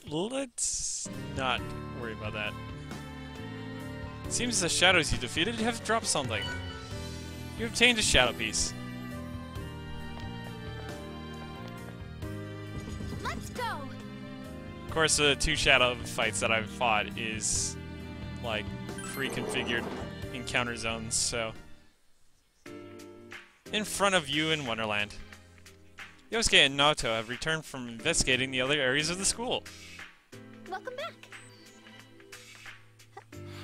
let's not worry about that. Seems the shadows you defeated have dropped something. You obtained a shadow piece. Let's go. Of course, the 2 shadow fights that I've fought is like pre-configured encounter zones, so in front of you in Wonderland. Yosuke and Naoto have returned from investigating the other areas of the school. Welcome back.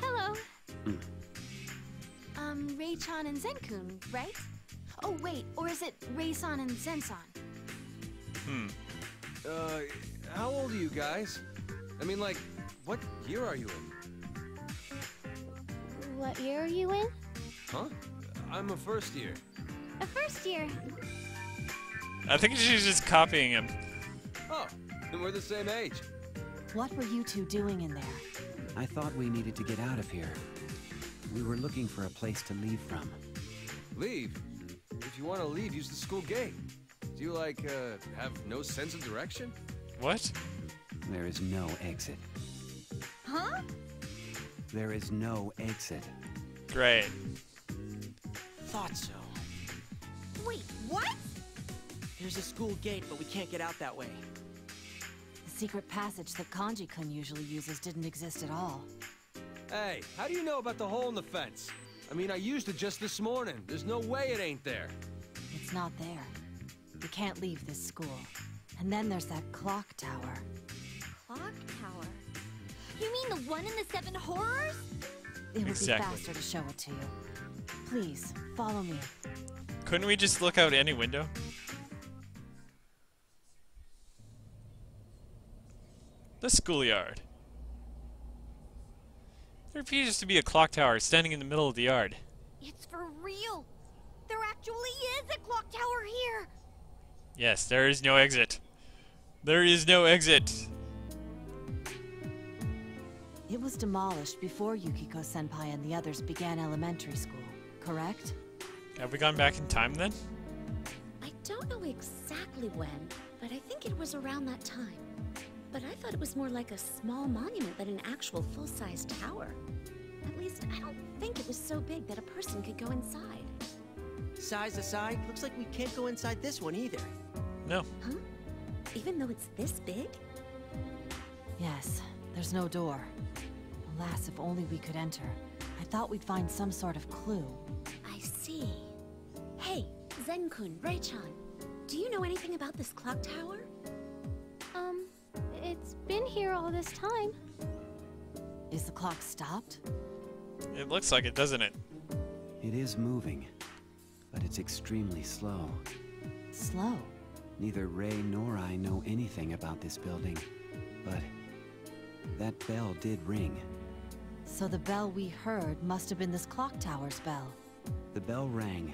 Hello. Rei-chan and Zen-kun, right? Oh, wait, or is it Rei-san and Zen-san? How old are you guys? I mean, like, what year are you in? What year are you in? Huh? I'm a first year. A first year. I think she's just copying him. Oh, then we're the same age. What were you two doing in there? I thought we needed to get out of here. We were looking for a place to leave from. Leave? If you want to leave, use the school gate. Do you, like, have no sense of direction? What? There is no exit. Huh? There is no exit. Great. Thought so. Wait, what? There's a school gate, but we can't get out that way. The secret passage that Kanji-kun usually uses didn't exist at all. Hey, how do you know about the hole in the fence? I mean, I used it just this morning. There's no way it ain't there. It's not there. We can't leave this school. And then there's that clock tower. Clock tower? You mean the one in the 7 horrors? It would Exactly. be faster to show it to you. Please, follow me. Couldn't we just look out any window? The schoolyard. There appears to be a clock tower standing in the middle of the yard. It's for real. There actually is a clock tower here. Yes, there is no exit. There is no exit. It was demolished before Yukiko-senpai and the others began elementary school, correct? Have we gone back in time then? I don't know exactly when, but I think it was around that time. But I thought it was more like a small monument than an actual full-size tower. At least, I don't think it was so big that a person could go inside. Size aside, looks like we can't go inside this one either. No. Huh? Even though it's this big? Yes, there's no door. Alas, if only we could enter. I thought we'd find some sort of clue. I see. Hey, Zen-kun, Rei-chan, do you know anything about this clock tower? It's been here all this time. Is the clock stopped? It looks like it, doesn't it? It is moving, but it's extremely slow. Slow. Neither Ray nor I know anything about this building, but that bell did ring. So the bell we heard must have been this clock tower's bell. The bell rang,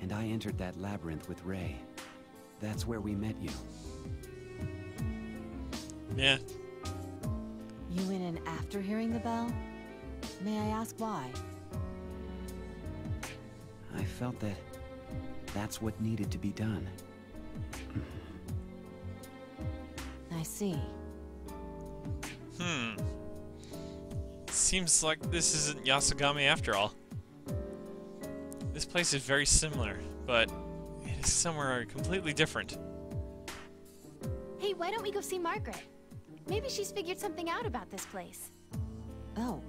and I entered that labyrinth with Ray. That's where we met you. Yeah. You went in after hearing the bell? May I ask why? I felt that that's what needed to be done. I see. Seems like this isn't Yasogami after all. This place is very similar, but it is somewhere completely different. Hey, why don't we go see Margaret? Maybe she's figured something out about this place. Oh,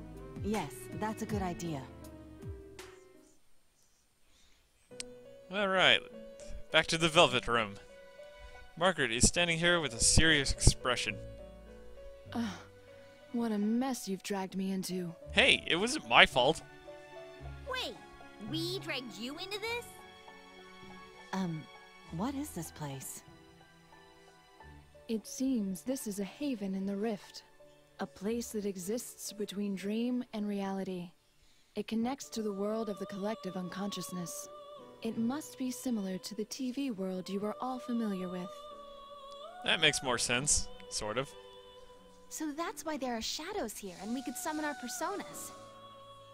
yes, that's a good idea. Alright, back to the Velvet Room. Margaret is standing here with a serious expression. What a mess you've dragged me into. Hey, it wasn't my fault. Wait, we dragged you into this? What is this place? It seems this is a haven in the rift. A place that exists between dream and reality. It connects to the world of the collective unconsciousness. It must be similar to the TV world you are all familiar with. That makes more sense, sort of. So that's why there are shadows here, and we could summon our personas.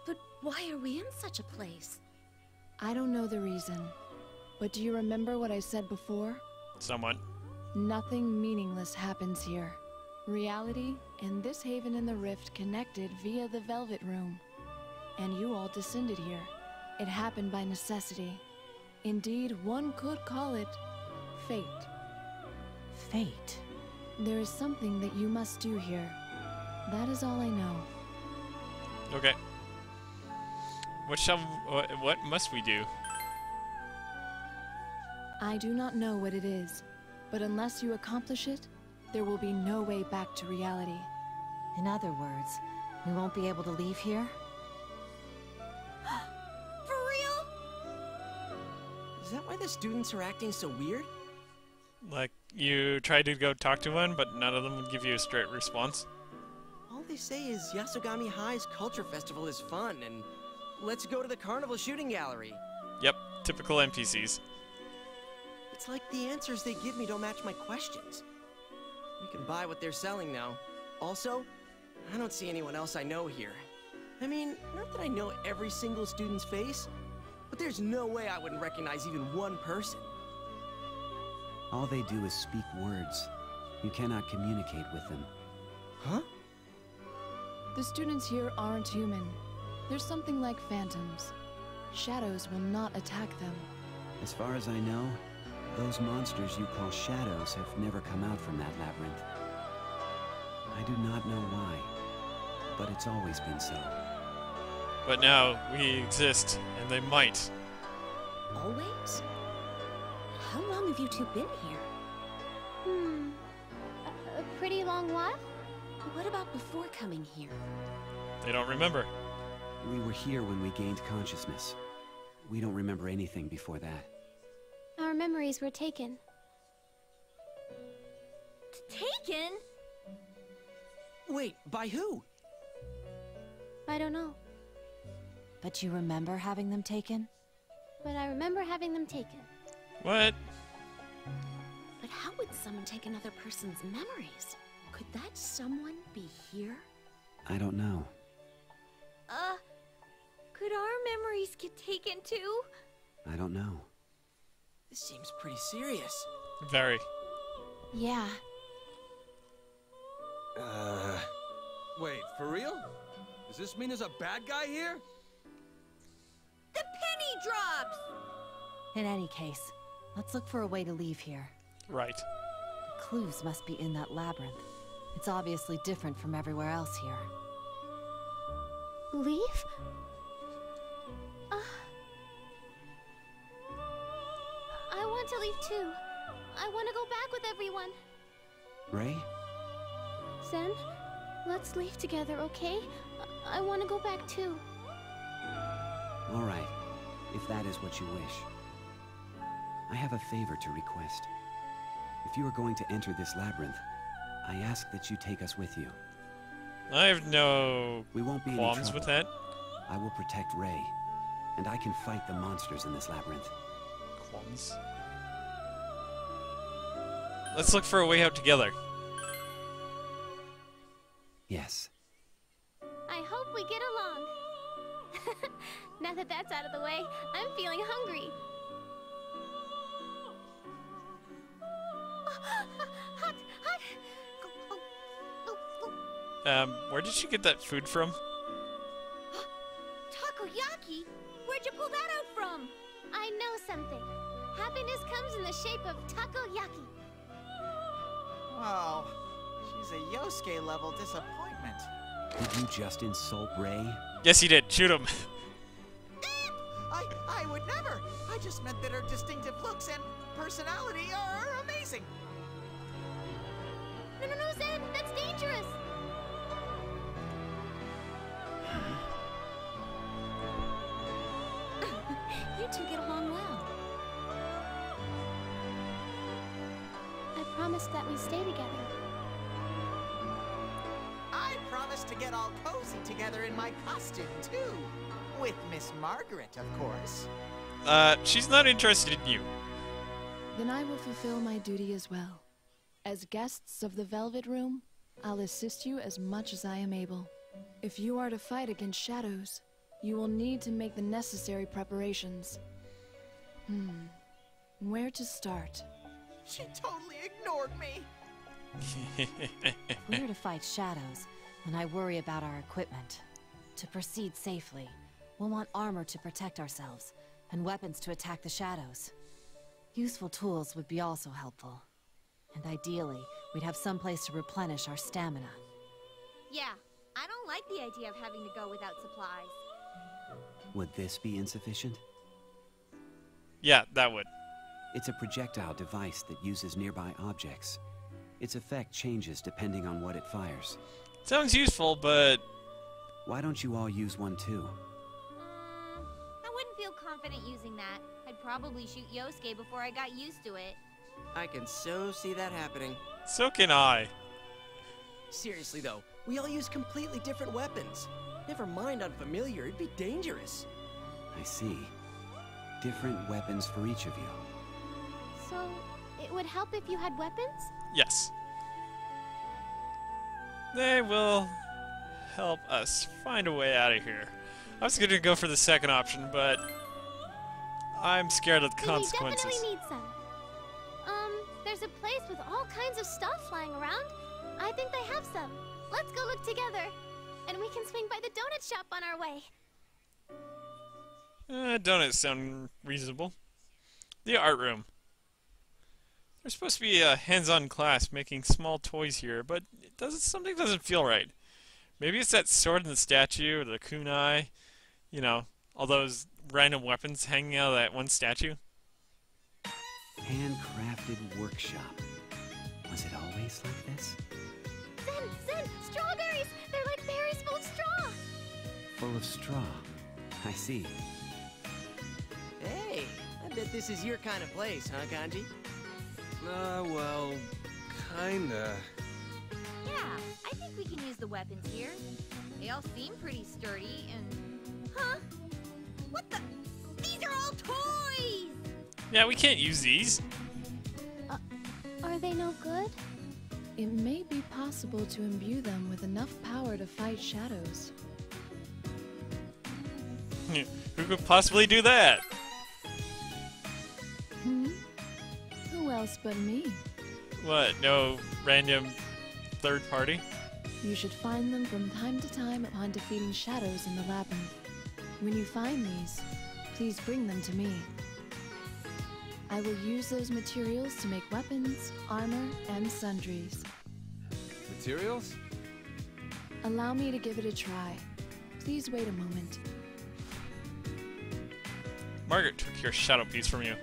But why are we in such a place? I don't know the reason, but do you remember what I said before? Somewhat. Nothing meaningless happens here. Reality and this haven in the rift connected via the Velvet Room. And you all descended here. It happened by necessity. Indeed, one could call it fate. Fate. There is something that you must do here. That is all I know. Okay. What must we do? I do not know what it is, but unless you accomplish it, there will be no way back to reality. In other words, we won't be able to leave here? For real? Is that why the students are acting so weird? Like, you tried to go talk to one, but none of them would give you a straight response? All they say is Yasogami High's Culture Festival is fun, and let's go to the Carnival Shooting Gallery. Yep, typical NPCs. It's like the answers they give me don't match my questions. We can buy what they're selling now. Also, I don't see anyone else I know here. I mean, not that I know every single student's face, but there's no way I wouldn't recognize even one person. All they do is speak words. You cannot communicate with them. Huh? The students here aren't human. They're something like phantoms. Shadows will not attack them. As far as I know, those monsters you call shadows have never come out from that labyrinth. I do not know why, but it's always been so. But now we exist, and they might. Always? How long have you two been here? A pretty long while? What about before coming here? They don't remember. We were here when we gained consciousness. We don't remember anything before that. Our memories were taken. Taken? Wait, by who? I don't know, But you remember having them taken? but I remember having them taken. What? But how would someone take another person's memories? Could that someone be here? I don't know. Could our memories get taken too? I don't know. This seems pretty serious. Very. Yeah. Wait, for real? Does this mean there's a bad guy here? The penny drops! In any case, let's look for a way to leave here. Right. The clues must be in that labyrinth. It's obviously different from everywhere else here. Leave? I want to leave too. I want to go back with everyone. Ray? Zen, let's leave together, okay? I want to go back too. All right, if that is what you wish. I have a favor to request. If you are going to enter this labyrinth, I ask that you take us with you. I have no We won't be any qualms trouble. with that. I will protect Ray, and I can fight the monsters in this labyrinth. Qualms. Let's look for a way out together. Yes. I hope we get along. Now that that's out of the way, I'm feeling hungry. Hot, hot. Where did she get that food from? Takoyaki? Where'd you pull that out from? I know something. Happiness comes in the shape of takoyaki. Wow, she's a Yosuke level disappointment. Did you just insult Ray? Yes, he did. Shoot him. I would never. I just meant that her distinctive looks and personality are amazing. No, Zen, that's dangerous. You two get along well. I promised that we stay together. I promised to get all cozy together in my costume, too. With Miss Margaret, of course. She's not interested in you. Then I will fulfill my duty as well. As guests of the Velvet Room, I'll assist you as much as I am able. If you are to fight against shadows, you will need to make the necessary preparations. Where to start? She totally ignored me. We're to fight shadows, and I worry about our equipment. To proceed safely, we'll want armor to protect ourselves, and weapons to attack the shadows. Useful tools would be also helpful. And ideally, we'd have some place to replenish our stamina. Yeah, I don't like the idea of having to go without supplies. Would this be insufficient? Yeah, that would. It's a projectile device that uses nearby objects. Its effect changes depending on what it fires. Sounds useful, but... Why don't you all use one too? I wouldn't feel confident using that. I'd probably shoot Yosuke before I got used to it. I can so see that happening. So can I. Seriously though, we all use completely different weapons. Never mind unfamiliar, it'd be dangerous. I see. Different weapons for each of you. So, it would help if you had weapons? Yes. They will help us find a way out of here. I was going to go for the second option, but I'm scared of the consequences. We definitely need some. There's a place with all kinds of stuff flying around. I think they have some. Let's go look together. And we can swing by the donut shop on our way. Donuts sound reasonable. The art room. There's supposed to be a hands-on class making small toys here, but something doesn't feel right. Maybe it's that sword in the statue, or the kunai, you know, all those random weapons hanging out of that one statue. Handcrafted workshop. Was it always like this? Zen, strawberries! They're like berries full of straw! Full of straw. I see. Hey, I bet this is your kind of place, huh, Kanji? Well, kinda. Yeah, I think we can use the weapons here. They all seem pretty sturdy and... Huh? What the... These are all toys! Yeah, we can't use these. Are they no good? It may be possible to imbue them with enough power to fight shadows. Who could possibly do that? Who else but me? What, no random third party? You should find them from time to time upon defeating shadows in the labyrinth. When you find these, please bring them to me. I will use those materials to make weapons, armor, and sundries. Materials? Allow me to give it a try. Please wait a moment. Margaret took your shadow piece from you.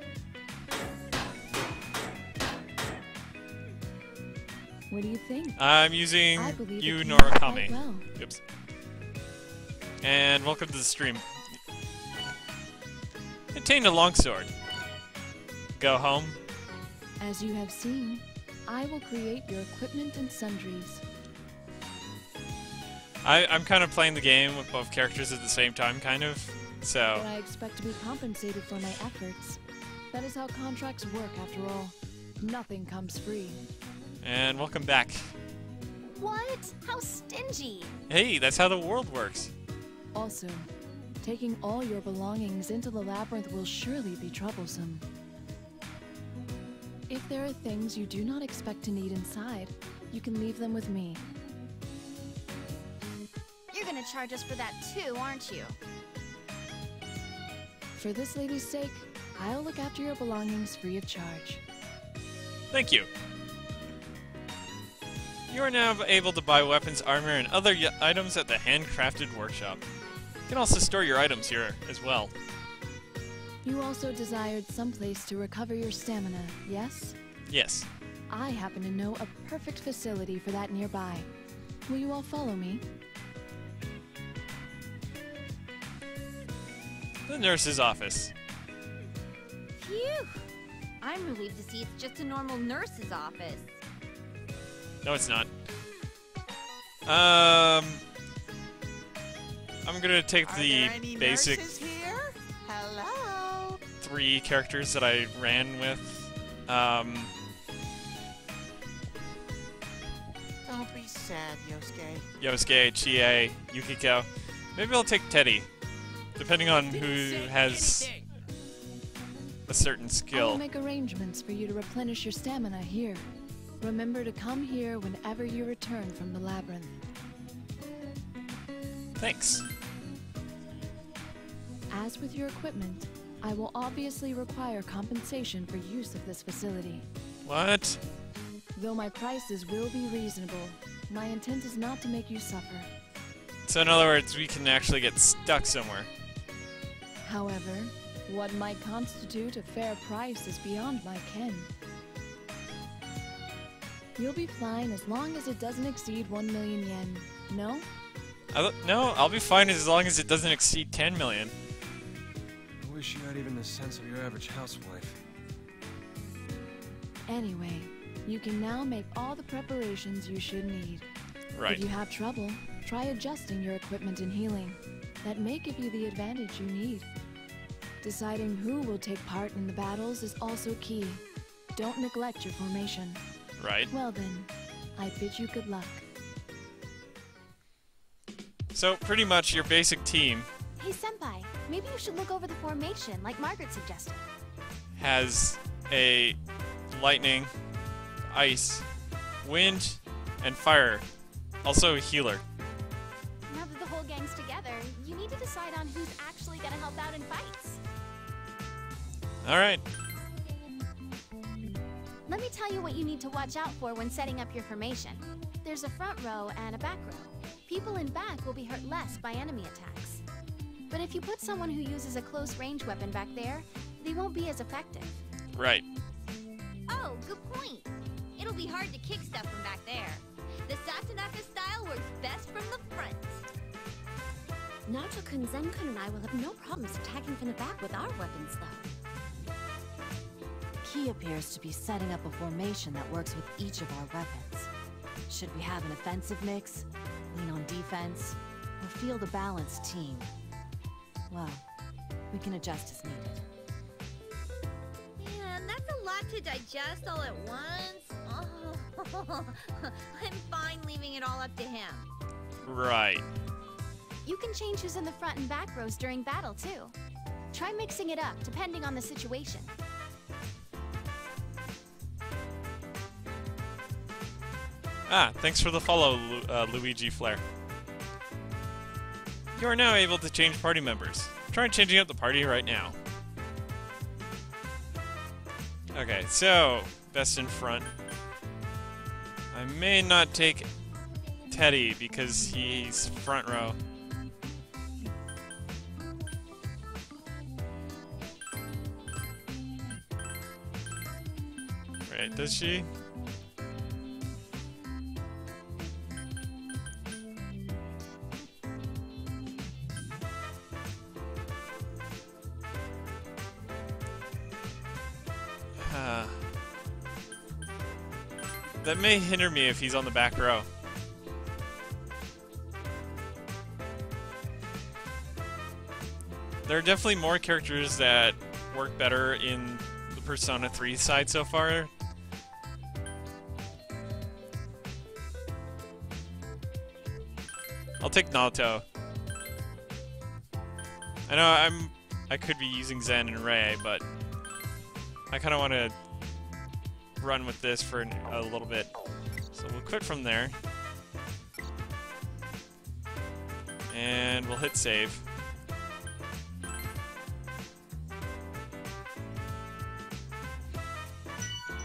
What do you think? I'm using I believe Yu it came out Norakami. quite well. Oops. And welcome to the stream. Attained a longsword. Go home. As you have seen, I will create your equipment and sundries. I'm kind of playing the game with both characters at the same time, kind of. So. But I expect to be compensated for my efforts. That is how contracts work, after all. Nothing comes free. And welcome back. What? How stingy! Hey, that's how the world works. Also, taking all your belongings into the labyrinth will surely be troublesome. If there are things you do not expect to need inside, you can leave them with me. You're gonna charge us for that too, aren't you? For this lady's sake, I'll look after your belongings free of charge. Thank you. You are now able to buy weapons, armor, and other items at the handcrafted workshop. You can also store your items here as well. You also desired some place to recover your stamina, yes? Yes. I happen to know a perfect facility for that nearby. Will you all follow me? The nurse's office. Phew! I'm relieved to see it's just a normal nurse's office. No, it's not. I'm gonna take the basic Here? Hello? 3 characters that I ran with. Don't be sad, Yosuke. Yosuke, Chie, Yukiko. Maybe I'll take Teddy, depending on who has a certain I will skill. make arrangements for you to replenish your stamina here. Remember to come here whenever you return from the labyrinth. Thanks. As with your equipment, I will obviously require compensation for use of this facility. What? Though my prices will be reasonable, my intent is not to make you suffer. So in other words, we can actually get stuck somewhere. However, what might constitute a fair price is beyond my ken. You'll be fine as long as it doesn't exceed 1 million yen. No? No, I'll be fine as long as it doesn't exceed 10 million. I wish you had even the sense of your average housewife. Anyway, you can now make all the preparations you should need. Right. If you have trouble, try adjusting your equipment and healing. That may give you the advantage you need. Deciding who will take part in the battles is also key. Don't neglect your formation. Right. Well then, I bid you good luck. So pretty much your basic team Hey, Senpai, maybe you should look over the formation, like Margaret suggested. has a lightning, ice, wind, and fire. Also a healer. Now that the whole gang's together, you need to decide on who's actually gonna help out in fights. Alright. Let me tell you what you need to watch out for when setting up your formation. There's a front row and a back row. People in back will be hurt less by enemy attacks. But if you put someone who uses a close-range weapon back there, they won't be as effective. Right. Oh, good point. It'll be hard to kick stuff from back there. The Satonaka style works best from the front. Naoto-kun, Zen-kun, and I will have no problems attacking from the back with our weapons, though. Key appears to be setting up a formation that works with each of our weapons. Should we have an offensive mix, lean on defense, or field a balanced team? Well, we can adjust as needed. Man, that's a lot to digest all at once. Oh, I'm fine leaving it all up to him. Right. You can change who's in the front and back rows during battle, too. Try mixing it up, depending on the situation. Ah, thanks for the follow, Luigi Flair. You are now able to change party members. Try changing up the party right now. Okay, so, best in front. I may not take Teddy because he's front row. Right, does she? That may hinder me if he's on the back row. There are definitely more characters that work better in the Persona 3 side so far. I'll take Naoto. I know I could be using Zen and Rei, but I kind of want to run with this for a little bit. So we'll quit from there. And we'll hit save.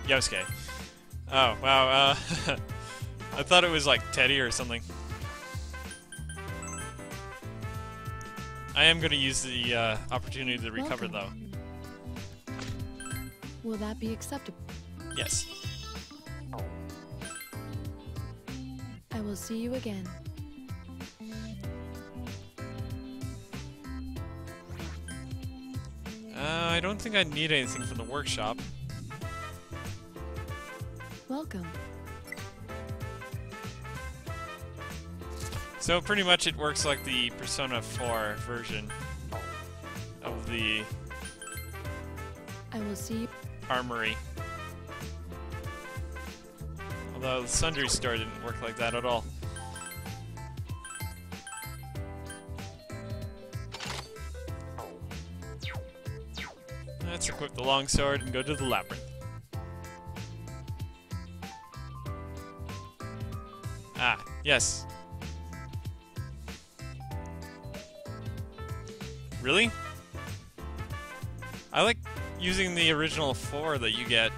Yosuke. Oh, wow. I thought it was like Teddy or something. I am going to use the opportunity to recover, Welcome. Though. Will that be acceptable? Yes. I will see you again. I don't think I need anything from the workshop. Welcome. So pretty much it works like the Persona 4 version of the I will see you. armory. Although the Sundry store didn't work like that at all. Let's equip the longsword and go to the labyrinth. Ah, yes. Really? I like using the original 4 that you get.